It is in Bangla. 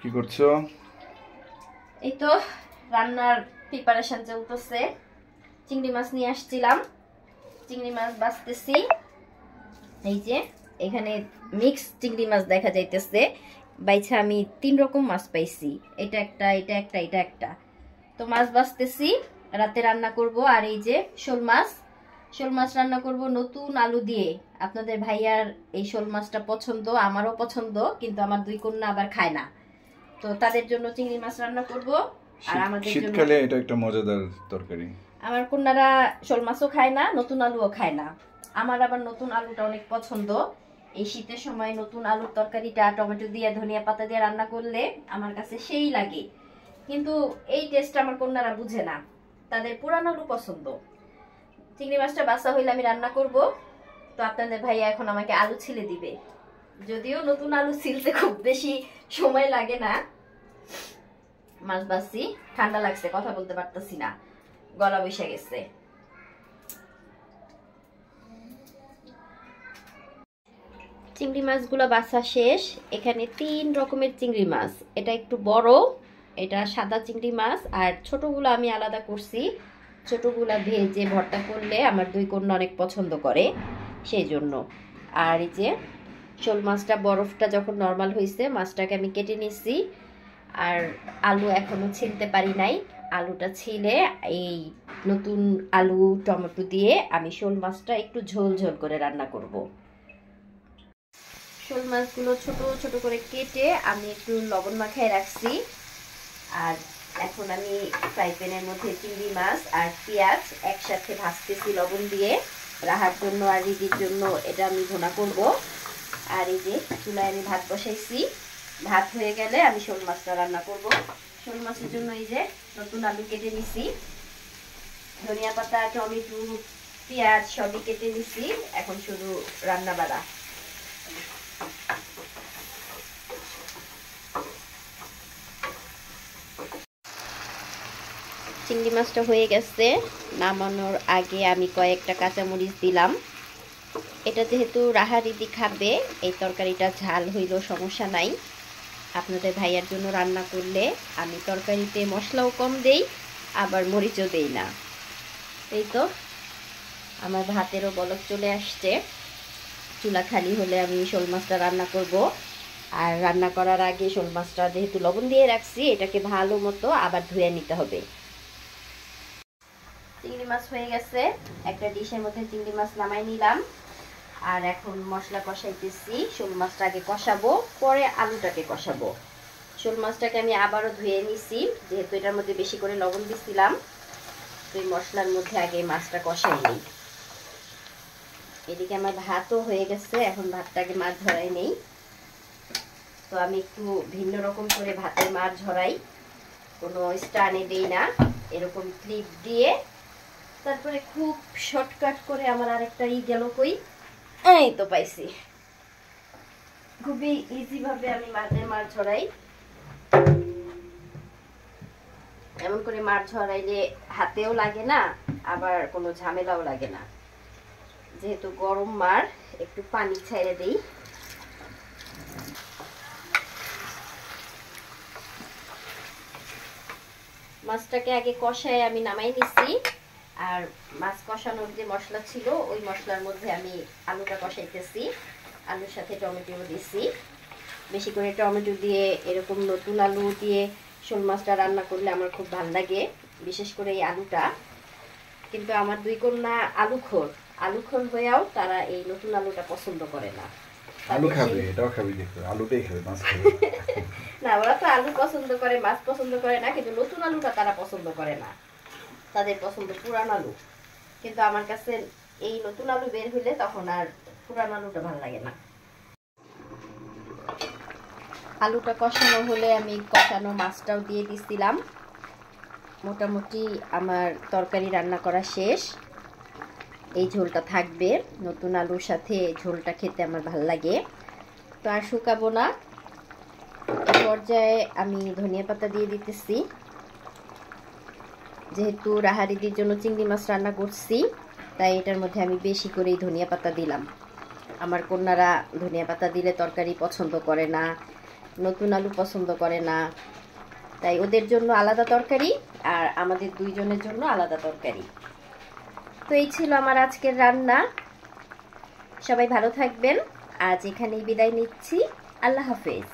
কি করছো? এই তো রান্নার প্রিপারেশন চলতেছে। চিংড়ি মাছ নিয়ে আসছিলাম, চিংড়ি মাছ বাছতেছি। এই যে এখানে মিক্স চিংড়ি মাছ দেখা যাইতেছে। বাইছা আমি 3 রকম মাছ পাইছি, এটা একটা, এটা একটা, এটা একটা। তো মাছ বাছতেছি, রাতে রান্না করব। আর এই যে শোল মাছ রান্না করব নতুন আলু দিয়ে। আপনাদের ভাইয়ার এই শোল মাছটা পছন্দ, আমারও পছন্দ, কিন্তু আমার 2 কন্যা আবার খায় না। তো তাদের জন্য চিংড়ি মাছ রান্না করব। আর আমাদের জন্য শীতকালে এটা একটা মজাদার তরকারি। আমার কন্যারা শোল মাছও খায় না, নতুন আলুও খায় না। আমার আবার নতুন আলুটা অনেক পছন্দ। এই শীতের সময় নতুন আলুর তরকারিটা টমেটো দিয়ে ধনিয়া পাতা দিয়ে রান্না করলে আমার কাছে সেই লাগে। কিন্তু এই টেস্টটা আমার কন্যারা বুঝে না, তাদের পুরান আলু পছন্দ। চিংড়ি মাছটা বাছা হইলে আমি রান্না করব। তো আপনাদের ভাইয়া এখন আমাকে আলু ছিলে দিবে। যদিও নতুন আলু ছিলতে খুব বেশি সময় লাগে না। মাছ বাছি, ঠান্ডা লাগছে, কথা বলতে পারতেছি না, গলা বসে গেছে। চিংড়ি মাছগুলো বাছা শেষ। এখানে 3 রকমের চিংড়ি মাছ, এটা একটু বড়, এটা সাদা চিংড়ি মাছ, আর ছোটগুলো আমি আলাদা করছি। ছোটগুলা ভেজে ভর্তা করলে আমার 2 কন্যা অনেক পছন্দ করে, সেই জন্য। আর এই যে শোল মাছটা বরফটা যখন নর্মাল হয়েছে, মাছটাকে আমি কেটে নিচ্ছি। আর আলু এখনো ছিলতে পারি নাই, আলুটা ছিলে এই নতুন আলু টমেটো দিয়ে আমি শোল মাছটা একটু ঝোল ঝোল করে রান্না করব। শোল মাছগুলো ছোট ছোট করে কেটে আমি একটু লবণ মাখায় রাখছি। আর এখন আমি ফ্রাই প্যানের মধ্যে চিংড়ি মাছ আর পেঁয়াজ একসাথে ভাজতেছি লবণ দিয়ে, রাহার জন্য আর রিদির জন্য এটা আমি ভুনা করব। আর এই যে চুলায় আমি ভাত বসাইছি, ভাত হয়ে গেলে আমি শোল মাছটা রান্না করব। শোল মাছের জন্য এই যে নতুন আলু কেটে নিছি, ধনিয়া পাতা টমেটো পেঁয়াজ সবই কেটে নিছি। এখন শুধু রান্না বাড়া। চিংড়ি মাছটা হয়ে গেছে, নামানোর আগে আমি কয়েকটা কাঁচামরিচ দিলাম। এটা যেহেতু রাহা রিদি খাবে, এই তরকারিটা ঝাল হইলেও সমস্যা নাই। আপনাদের ভাইয়ার জন্য রান্না করলে আমি তরকারিতে মশলাও কম দেই, আবার মরিচও দেই না। এই তো আমার ভাতেরও বলক চলে আসছে। চুলা খালি হলে আমি শোল মাছটা রান্না করব। আর রান্না করার আগে শোল মাছটা যেহেতু লবণ দিয়ে রাখছি, এটাকে ভালো মতো আবার ধুয়ে নিতে হবে। চিংড়ি মাছ হয়ে গেছে, একটা ডিশের মধ্যে চিংড়ি মাছ নামাই নিলাম। আর এখন মশলা কষাইতেছি। শোল মাছটা আগে কষাবো, পরে আলুটাকে কষাবো। শোল মাছটাকে আমি আবারও ধুয়ে নিছি, যেহেতু এটার মধ্যে বেশি করে লবণ দিছিলাম। তো এই মশলার মধ্যে আগে মাছটা কষাই নিই। এদিকে আমার ভাতও হয়ে গেছে, এখন ভাতটাকে মাছ ঝরাই নেই। তো আমি একটু ভিন্ন রকম করে ভাতের মাছ ঝরাই, কোনো স্টানে দেই না, এরকম ক্লিপ দিয়ে। তারপরে খুব শর্টকাট করে আমার আরেকটা গেল কই, এই তো পাইছি। খুবই ইজি ভাবে আমি ভাতের মাছ ঝরাই। এমন করে মাছ ঝরাইলে হাতেও লাগে না, আবার কোনো ঝামেলাও লাগে না। যেহেতু গরম মার, একটু পানি ছেড়ে দিই। মাছটাকে আগে কষায় আমি নামাই নিছি। আর মাছ কষানোর যে মশলা ছিল, ওই মশলার মধ্যে আমি আলুটা কষাইতেছি। আলুর সাথে টমেটো দিছি। বেশি করে টমেটো দিয়ে এরকম নতুন আলু দিয়ে শোল মাছটা রান্না করলে আমার খুব ভালো লাগে, বিশেষ করে এই আলুটা। কিন্তু আমার 2 কন্যা আলুখোর হয়েও তারা এই নতুন আলুটা পছন্দ করে না। আলু খাবে, এটাও খাবে, দেখো আলুটাই খাবে, মাছ খাবে না, ওরা তো আলু পছন্দ করে, মাছ পছন্দ করে না, কিন্তু নতুন আলুটা তারা পছন্দ করে না। তাদের পছন্দ পুরান আলু। কিন্তু আমার কাছে এই নতুন আলু বের হইলে তখন আর পুরান আলুটা ভালো লাগে না। আলুটা কষানো হলে আমি কষানো মাছটাও দিয়ে দিছিলাম। মোটামুটি আমার তরকারি রান্না করা শেষ। এই ঝোলটা থাকবে, নতুন আলুর সাথে ঝোলটা খেতে আমার ভালো লাগে। তো আর শুকাবো না, এই পর্যায়ে আমি ধনিয়া পাতা দিয়ে দিতেছি। যেহেতু রাহারিদির জন্য চিংড়ি মাছ রান্না করছি, তাই এটার মধ্যে আমি বেশি করেই ধনিয়া পাতা দিলাম। আমার কন্যারা ধনিয়া পাতা দিলে তরকারি পছন্দ করে না, নতুন আলু পছন্দ করে না, তাই ওদের জন্য আলাদা তরকারি আর আমাদের দুইজনের জন্য আলাদা তরকারি। তো এই ছিল আমার আজকের রান্না। সবাই ভালো থাকবেন, আজ এখানেই বিদায় নিচ্ছি। আল্লাহ হাফেজ।